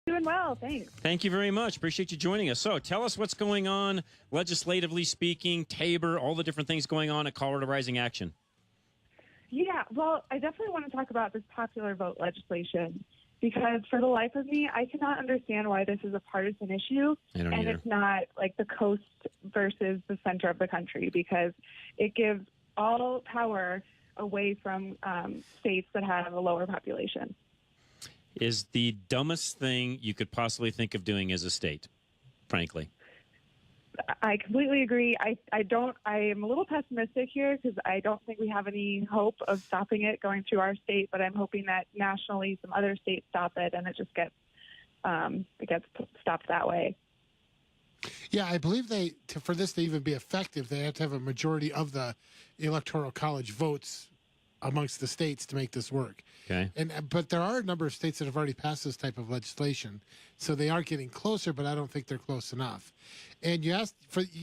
Doing well, thanks. Thank you very much. Appreciate you joining us. So tell us what's going on, legislatively speaking, Tabor, all the different things going on at Colorado Rising Action. Yeah, well, I definitely want to talk about this popular vote legislation because for the life of me, I cannot understand why this is a partisan issue and either. It's not like the coast versus the center of the country because it gives all power away from states that have a lower population. Is the dumbest thing you could possibly think of doing as a state, frankly. I completely agree. I am a little pessimistic here because I don't think we have any hope of stopping it going through our state, but I'm hoping that nationally some other states stop it and it just gets stopped that way. Yeah, I believe for this to even be effective, they have to have a majority of the Electoral College votes amongst the states to make this work. Okay. But there are a number of states that have already passed this type of legislation, so they are getting closer, but I don't think they're close enough. And you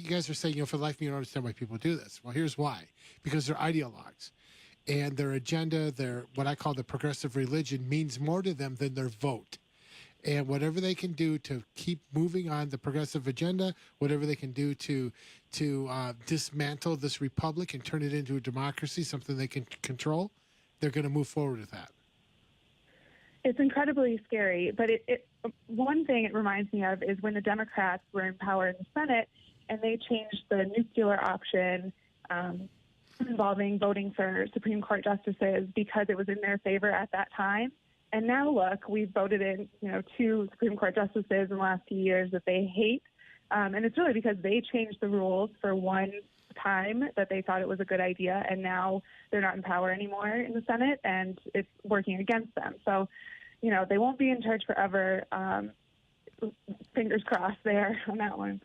guys are saying, for the life of me, you don't understand why people do this. Well, here's why. Because they're ideologues. And their agenda, their what I call the progressive religion, means more to them than their vote. And whatever they can do to keep moving on the progressive agenda, whatever they can do to dismantle this republic and turn it into a democracy, something they can control, they're going to move forward with that. It's incredibly scary, but one thing it reminds me of is when the Democrats were in power in the Senate and they changed the nuclear option involving voting for Supreme Court justices because it was in their favor at that time. And now, look, we've voted in, 2 Supreme Court justices in the last few years that they hate. And it's really because they changed the rules for one time that they thought it was a good idea. And now they're not in power anymore in the Senate, and it's working against them. So, they won't be in charge forever. Fingers crossed there on that one.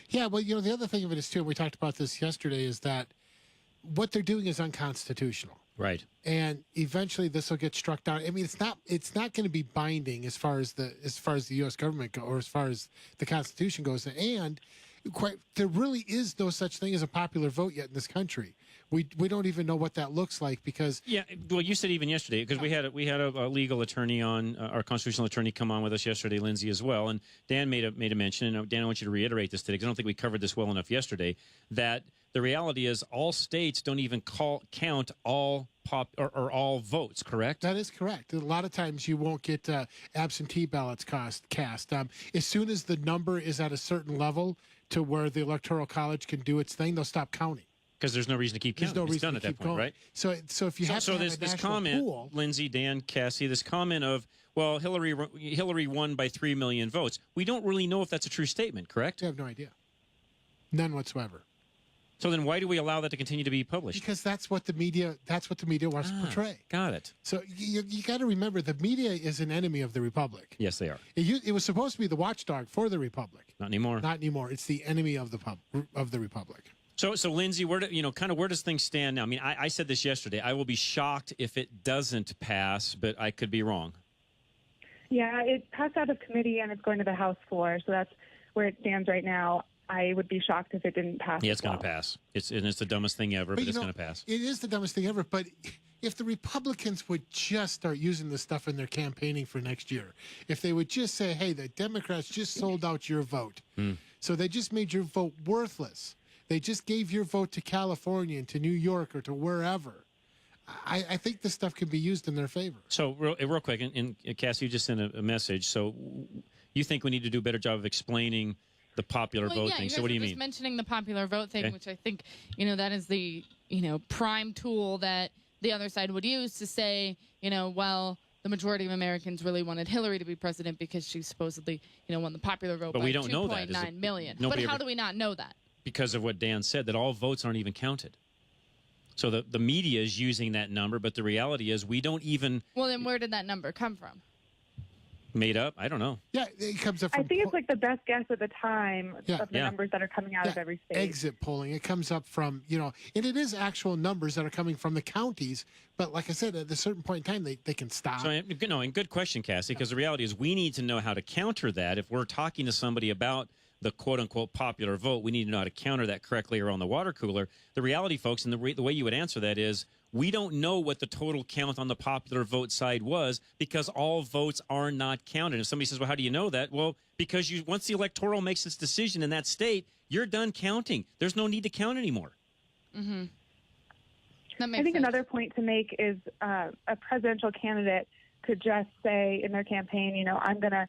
Yeah, well, the other thing of it is, too, and we talked about this yesterday, is that what they're doing is unconstitutional. Right. And eventually this will get struck down. I mean, it's not going to be binding as far as the U.S. government goes, or as far as the Constitution goes. And there really is no such thing as a popular vote yet in this country. We don't even know what that looks like because well, you said even yesterday because we had a legal attorney on, our constitutional attorney come on with us yesterday, Lindsey, as well, and Dan made a mention, and Dan, I want you to reiterate this today because I don't think we covered this well enough yesterday, that the reality is all states don't even count all all votes, correct? That is correct. A lot of times you won't get absentee ballots cast. As soon as the number is at a certain level to where the Electoral College can do its thing, they'll stop counting. Because there's no reason to keep counting. There's no reason to keep that point, going. right? So if you have to have a this national comment, pool, Lindsey, Dan, Cassie, this comment of, well, Hillary won by 3 million votes. We don't really know if that's a true statement, correct? I have no idea. None whatsoever. So then why do we allow that to continue to be published? Because that's what the media wants to portray. Got it. So you got to remember the media is an enemy of the republic. Yes, they are. It was supposed to be the watchdog for the republic. Not anymore. Not anymore. It's the enemy of the republic. So Lindsey, where does things stand now? I mean, I said this yesterday. I will be shocked if it doesn't pass, but I could be wrong. Yeah, it passed out of committee and it's going to the House floor, so that's where it stands right now. I would be shocked if it didn't pass. Yeah, it's going to pass. It's the dumbest thing ever, but it's going to pass. It is the dumbest thing ever, but if the Republicans would just start using this stuff in their campaigning for next year, if they would just say, hey, the Democrats just sold out your vote, so they just made your vote worthless. They just gave your vote to California and to New York or to wherever. I think this stuff can be used in their favor. So real quick, and Cassie, you just sent a message. So you think we need to do a better job of explaining the popular vote thing. So what do you mean? Just mentioning the popular vote thing, which I think, that is the, prime tool that the other side would use to say, well, the majority of Americans really wanted Hillary to be president because she supposedly, won the popular vote but by we don't know that. 2.9 million. But how do we not know that? Because of what Dan said, that all votes aren't even counted. So the media is using that number, but the reality is we don't even... Well, then where did that number come from? Made up? I don't know. Yeah, it comes up from... I think it's like the best guess at the time of the numbers that are coming out of every state. Exit polling. It comes up from, and it is actual numbers that are coming from the counties. But like I said, at a certain point in time, they can stop. So, and good question, Cassie, because the reality is we need to know how to counter that if we're talking to somebody about the quote-unquote popular vote. We need to know how to counter that correctly around the water cooler. The reality, folks, and the way you would answer that is, we don't know what the total count on the popular vote side was because all votes are not counted. If somebody says, well, how do you know that? Well, because once the electoral makes its decision in that state, you're done counting. There's no need to count anymore. Mm-hmm. I think another point to make is a presidential candidate could just say in their campaign, I'm going to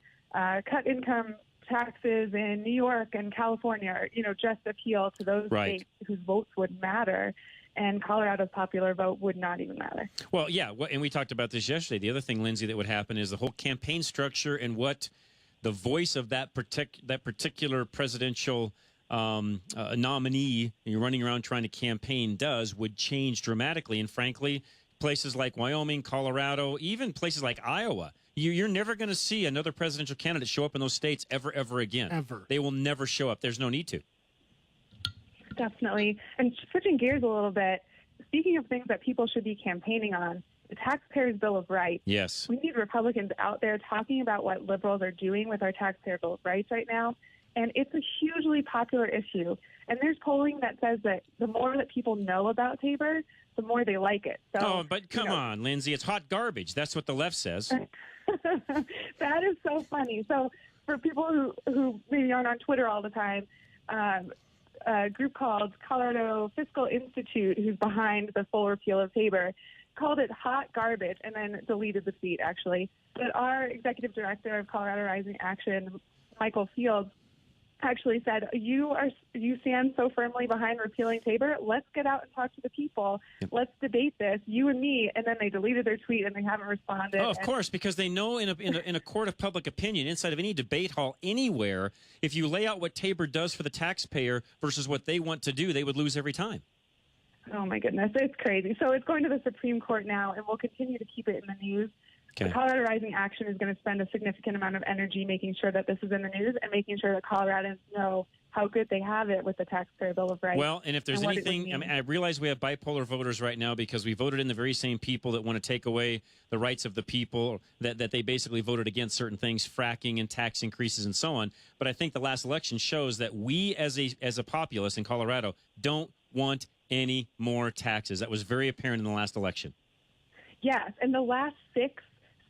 cut income taxes in New York and California, or, just appeal to those states whose votes would matter. And Colorado's popular vote would not even matter. Well, yeah, and we talked about this yesterday. The other thing, Lindsey, that would happen is the whole campaign structure and what the voice of that particular presidential nominee you're running around trying to campaign does would change dramatically. And frankly, places like Wyoming, Colorado, even places like Iowa, you're never going to see another presidential candidate show up in those states ever again. Ever. They will never show up. There's no need to. Definitely. And switching gears a little bit, speaking of things that people should be campaigning on, the Taxpayers' Bill of Rights. Yes. We need Republicans out there talking about what liberals are doing with our Taxpayer Bill of Rights right now. And it's a hugely popular issue. And there's polling that says that the more that people know about Tabor, the more they like it. So, but come on, Lindsey. It's hot garbage. That's what the left says. That is so funny. So for people who maybe aren't on Twitter all the time, a group called Colorado Fiscal Institute, who's behind the full repeal of Tabor, called it hot garbage and then deleted the tweet, actually. But our executive director of Colorado Rising Action, Michael Fields, actually said, you stand so firmly behind repealing Tabor. Let's get out and talk to the people. Yep. Let's debate this, you and me. And then they deleted their tweet and they haven't responded. Oh, of course, because they know in a court of public opinion, inside of any debate hall anywhere, if you lay out what Tabor does for the taxpayer versus what they want to do, they would lose every time. Oh, my goodness. It's crazy. So it's going to the Supreme Court now, and we'll continue to keep it in the news. Okay. Colorado Rising Action is going to spend a significant amount of energy making sure that this is in the news and making sure that Coloradans know how good they have it with the Taxpayer Bill of Rights. Well, and if there's anything, I realize we have bipolar voters right now because we voted in the very same people that want to take away the rights of the people, that they basically voted against certain things, fracking and tax increases and so on. But I think the last election shows that we as a populace in Colorado don't want any more taxes. That was very apparent in the last election. Yes, and the last 6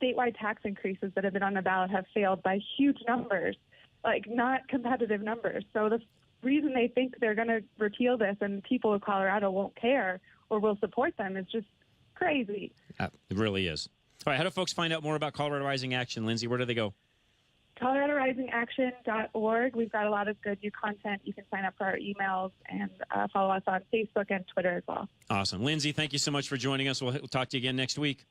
statewide tax increases that have been on the ballot have failed by huge numbers, like not competitive numbers. So the reason they think they're going to repeal this and people of Colorado won't care or will support them is just crazy. It really is. All right, how do folks find out more about Colorado Rising Action? Lindsey, where do they go? ColoradoRisingAction.org. We've got a lot of good new content. You can sign up for our emails and follow us on Facebook and Twitter as well. Awesome. Lindsey, thank you so much for joining us. We'll talk to you again next week.